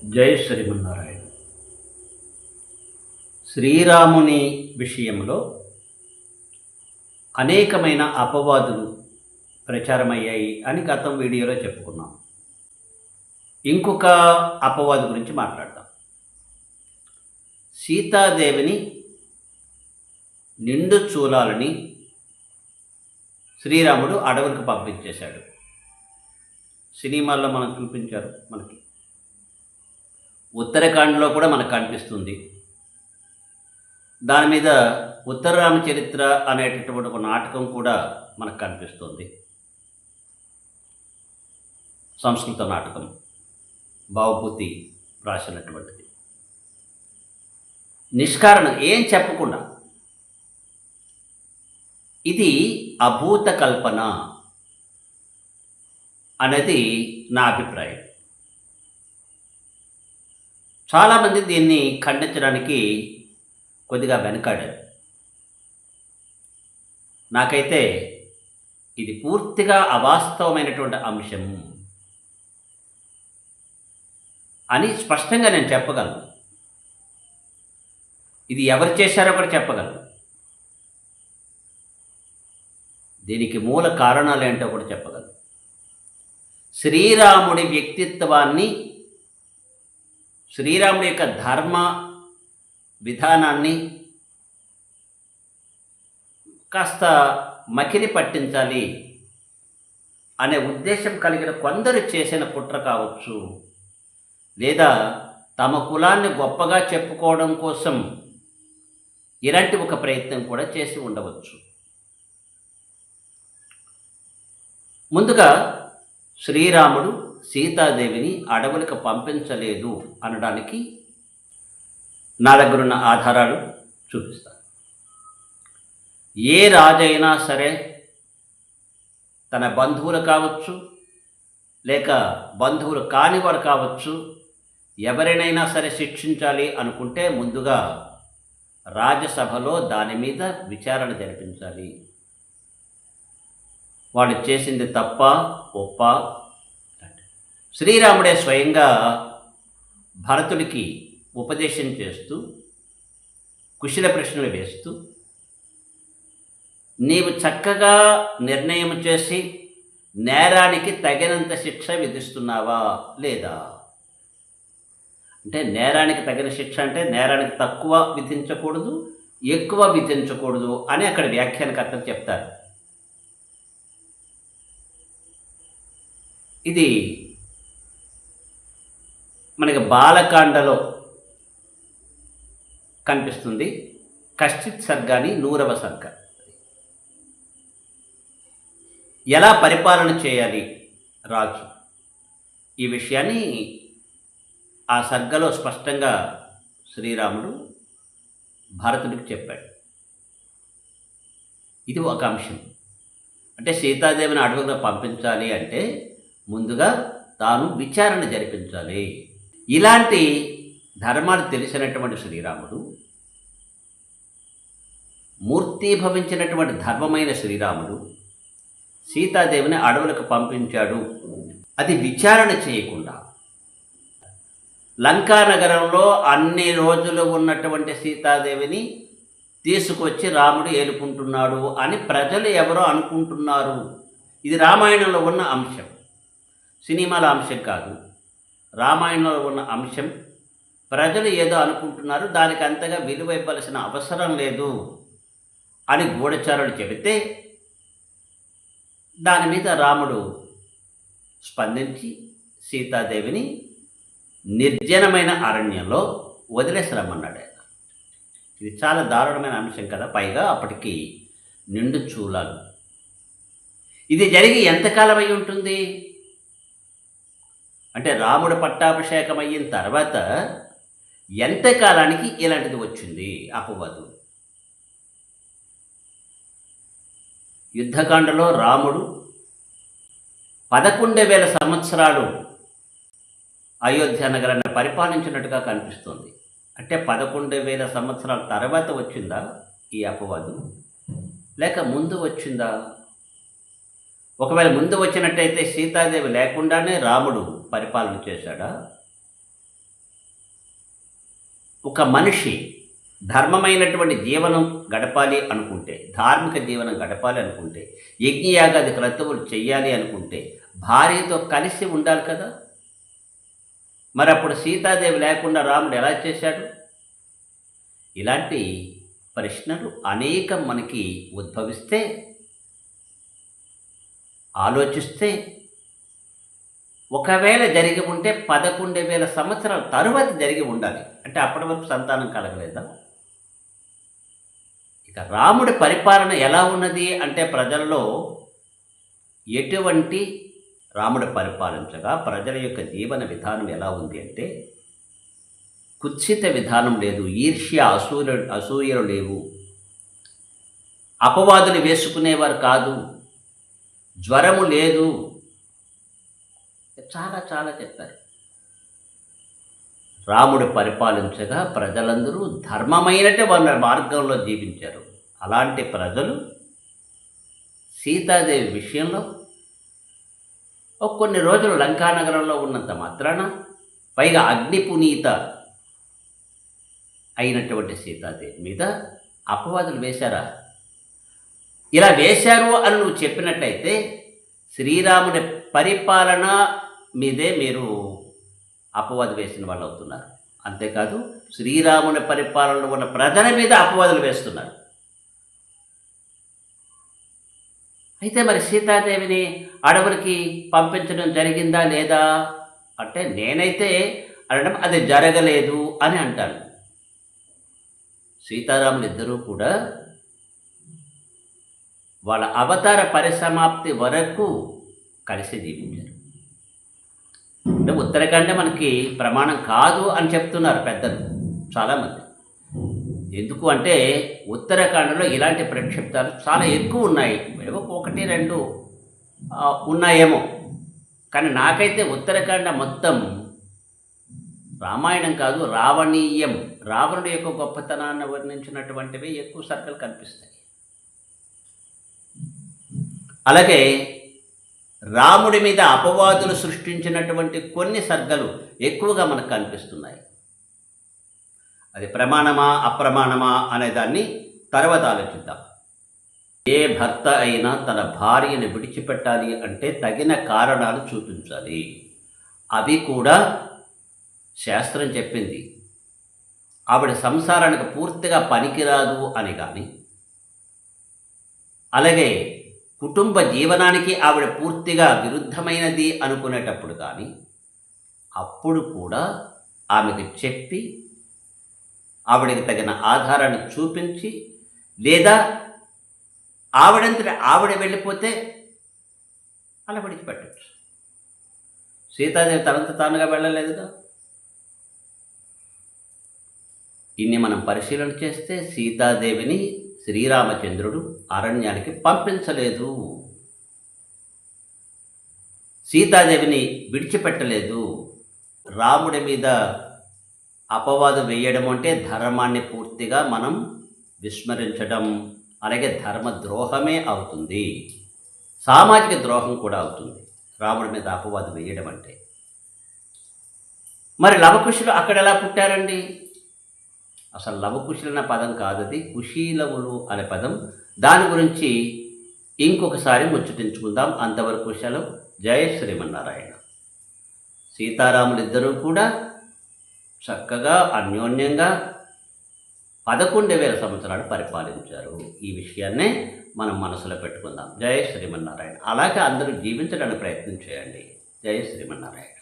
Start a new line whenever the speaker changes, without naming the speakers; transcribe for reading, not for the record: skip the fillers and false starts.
జై శ్రీమన్నారాయణ. శ్రీరాముని విషయంలో అనేకమైన అపవాదులు ప్రచారమయ్యాయి అని గతం వీడియోలో చెప్పుకున్నాం. ఇంకొక అపవాదు గురించి మాట్లాడదాం. సీతాదేవిని నిండు చూలాలని శ్రీరాముడు అడవులకు పంపించేశాడు. సినిమాల్లో మనకు చూపించారు. మనకి ఉత్తరాఖండ్లో కూడా మనకు కనిపిస్తుంది. దాని మీద ఉత్తర రామచరిత్ర అనేటటువంటి ఒక నాటకం కూడా మనకు కనిపిస్తుంది. సంస్కృత నాటకం భావభూతి రాసినటువంటిది. నిష్కారణం ఏం చెప్పకుండా ఇది అభూత కల్పన అనేది నా అభిప్రాయం. చాలామంది దీన్ని ఖండించడానికి కొద్దిగా వెనకాడారు. నాకైతే ఇది పూర్తిగా అవాస్తవమైనటువంటి అంశం అని స్పష్టంగా నేను చెప్పగలను. ఇది ఎవరు చేశారో కూడా చెప్పగలను. దీనికి మూల కారణాలు ఏంటో కూడా చెప్పగలను. శ్రీరాముడి వ్యక్తిత్వాన్ని, శ్రీరాముడి యొక్క ధర్మ విధానాన్ని కాస్త మకిలి పట్టించాలి అనే ఉద్దేశం కలిగిన కొందరు చేసిన కుట్ర కావచ్చు, లేదా తమ కులాన్ని గొప్పగా చెప్పుకోవడం కోసం ఇలాంటి ఒక ప్రయత్నం కూడా చేసి ఉండవచ్చు. ముందుగా శ్రీరాముడు సీతాదేవిని అడవులకు పంపించలేదు అనడానికి నా దగ్గరున్న ఆధారాలు చూపిస్తాను. ఏ రాజైనా సరే తన బంధువులు కావచ్చు, లేక బంధువులు కానివారు కావచ్చు, ఎవరినైనా సరే శిక్షించాలి అనుకుంటే ముందుగా రాజ్యసభలో దాని మీద విచారణ జరిపించాలి. వాళ్ళు చేసింది తప్ప ఒప్ప. శ్రీరాముడే స్వయంగా భరతుడికి ఉపదేశం చేస్తూ, కుశల ప్రశ్నలు వేస్తూ, నీవు చక్కగా నిర్ణయం చేసి నేరానికి తగినంత శిక్ష విధిస్తున్నావా లేదా? అంటే నేరానికి తగిన శిక్ష అంటే నేరానికి తక్కువ విధించకూడదు, ఎక్కువ విధించకూడదు అని అక్కడ వ్యాఖ్యానకర్తలు చెప్తారు. ఇది మనకి బాలకాండలో కనిపిస్తుంది. కశ్చిత్ సర్గాని 100వ సర్గ. ఎలా పరిపాలన చేయాలి రాజు, ఈ విషయాన్ని ఆ సర్గలో స్పష్టంగా శ్రీరాముడు భరతుడికి చెప్పాడు. ఇది ఒక అంశం. అంటే సీతాదేవిని అడవులకు పంపించాలి అంటే ముందుగా తాను విచారణ జరిపించాలి. ఇలాంటి ధర్మాలు తెలిసినటువంటి శ్రీరాముడు, మూర్తీభవించినటువంటి ధర్మమైన శ్రీరాముడు సీతాదేవిని అడవులకు పంపించాడు. అది విచారణ చేయకుండా లంకా నగరంలో అన్ని రోజులు ఉన్నటువంటి సీతాదేవిని తీసుకొచ్చి రాముడు ఏలుకుంటున్నాడు అని ప్రజలు ఎవరో అనుకుంటున్నారు. ఇది రామాయణంలో ఉన్న అంశం, సినిమాల అంశం కాదు. రామాయణంలో ఉన్న అంశం. ప్రజలు ఏదో అనుకుంటున్నారు, దానికి అంతగా విలువ ఇవ్వాల్సిన అవసరం లేదు అని గూఢచారులు చెబితే దాని మీద రాముడు స్పందించి సీతాదేవిని నిర్జనమైన అరణ్యంలో వదిలేసి రమ్మన్నాడు ఆయన. ఇది చాలా దారుణమైన అంశం కదా. పైగా అప్పటికి నిండు చూలాలు. ఇది జరిగి ఎంతకాలం అయి ఉంటుంది అంటే రాముడు పట్టాభిషేకం అయిన తర్వాత ఎంతకాలానికి ఇలాంటిది వచ్చింది అపవాదు? యుద్ధకాండలో రాముడు 11,000 సంవత్సరాలు అయోధ్య నగరాన్ని పరిపాలించినట్టుగా కనిపిస్తుంది. అంటే 11,000 సంవత్సరాల తర్వాత వచ్చిందా ఈ అపవాదు, లేక ముందు వచ్చిందా? ఒకవేళ ముందు వచ్చినట్టయితే సీతాదేవి లేకుండానే రాముడు పరిపాలన చేశాడా? ఒక మనిషి ధర్మమైనటువంటి జీవనం గడపాలి అనుకుంటే, ధార్మిక జీవనం గడపాలి అనుకుంటే, యజ్ఞయాగాది క్రతువులు చెయ్యాలి అనుకుంటే భార్యతో కలిసి ఉండాలి కదా. మరి అప్పుడు సీతాదేవి లేకుండా రాముడు ఎలా చేశాడు? ఇలాంటి ప్రశ్నలు అనేకం మనకి ఉద్భవిస్తే, ఆలోచిస్తే, ఒకవేళ జరిగి ఉంటే 11,000 సంవత్సరాల తరువాత జరిగి ఉండాలి. అంటే అప్పటి వరకు సంతానం కలగలేదా? ఇక రాముడి పరిపాలన ఎలా ఉన్నది అంటే, ప్రజల్లో ఎటువంటి రాముడు పరిపాలించగా ప్రజల యొక్క జీవన విధానం ఎలా ఉంది అంటే, కుత్సిత విధానం లేదు, ఈర్ష్య అసూయలు లేవు, అపవాదులు వేసుకునేవారు కాదు, జ్వరము లేదు, చాలా చాలా చెప్పారు. రాముడు పరిపాలించగా ప్రజలందరూ ధర్మమైనటి వాళ్ళ మార్గంలో జీవించారు. అలాంటి ప్రజలు సీతాదేవి విషయంలో కొన్ని రోజులు లంకానగరంలో ఉన్నంత మాత్రాన, పైగా అగ్నిపునీత అయినటువంటి సీతాదేవి మీద అపవాదులు వేశారా? ఇలా వేశారు అని నువ్వు చెప్పినట్టయితే శ్రీరాముడి పరిపాలన మీదే మీరు అపవాదు వేసిన వాళ్ళు అవుతున్నారు. అంతేకాదు, శ్రీరాముని పరిపాలనలో ఉన్న ప్రజల మీద అపవాదులు వేస్తున్నారు. అయితే మరి సీతాదేవిని అడవులకి పంపించడం జరిగిందా లేదా అంటే, నేనైతే అనడం అది జరగలేదు అని అంటాను. సీతారాములు ఇద్దరూ కూడా వాళ్ళ అవతార పరిసమాప్తి వరకు కలిసి జీవించారు. అంటే ఉత్తరాఖండ మనకి ప్రమాణం కాదు అని చెప్తున్నారు పెద్దలు చాలామంది. ఎందుకు అంటే, ఉత్తరాఖండలో ఇలాంటి ప్రక్షిప్తాలు చాలా ఎక్కువ ఉన్నాయి. ఒకటి రెండు ఉన్నాయేమో, కానీ నాకైతే ఉత్తరాఖండ మొత్తం రామాయణం కాదు, రావణీయం, రావణుడి యొక్క గొప్పతనాన్ని వర్ణించినటువంటివి ఎక్కువ సర్కలు కనిపిస్తాయి. అలాగే రాముడి మీద అపవాదులు సృష్టించినటువంటి కొన్ని సర్గలు ఎక్కువగా మనకు కనిపిస్తున్నాయి. అది ప్రమాణమా అప్రమాణమా అనే దాన్ని తర్వాత ఆలోచిద్దాం. ఏ భర్త అయినా తన భార్యను విడిచిపెట్టాలి అంటే తగిన కారణాలు చూపించాలి. అవి కూడా శాస్త్రం చెప్పింది. ఆవిడ సంసారానికి పూర్తిగా పనికిరాదు అని కానీ, అలాగే కుటుంబ జీవనానికి ఆవిడ పూర్తిగా విరుద్ధమైనది అనుకునేటప్పుడు కానీ, అప్పుడు కూడా ఆమెకు చెప్పి ఆవిడకి తగిన ఆధారాన్ని చూపించి, లేదా ఆవిడ వెళ్ళిపోతే అలా విడిచిపెట్టచ్చు. సీతాదేవి తనంత తానుగా వెళ్ళలేదుగా. ఇన్ని మనం పరిశీలన చేస్తే సీతాదేవిని శ్రీరామచంద్రుడు అరణ్యానికి పంపించలేదు, సీతాదేవిని విడిచిపెట్టలేదు. రాముడి మీద అపవాదం వేయడం అంటే ధర్మాన్ని పూర్తిగా మనం విస్మరించడం, అలాగే ధర్మద్రోహమే అవుతుంది, సామాజిక ద్రోహం కూడా అవుతుంది రాముడి మీద అపవాదం వేయడం అంటే. మరి లవకుశులు అక్కడ ఎలా పుట్టారండి? అసలు లవకుశులు అనే పదం కాదది, కుశీలవులు అనే పదం. దాని గురించి ఇంకొకసారి ముచ్చటించుకుందాం. అంతవరకు సెలవు. జై శ్రీమన్నారాయణ. సీతారాములిద్దరూ కూడా చక్కగా అన్యోన్యంగా 11,000 సంవత్సరాలు పరిపాలించారు. ఈ విషయాన్నే మనం మనసులో పెట్టుకుందాం. జై శ్రీమన్నారాయణ. అలాగే అందరూ జీవించడానికి ప్రయత్నం చేయండి. జై శ్రీమన్నారాయణ.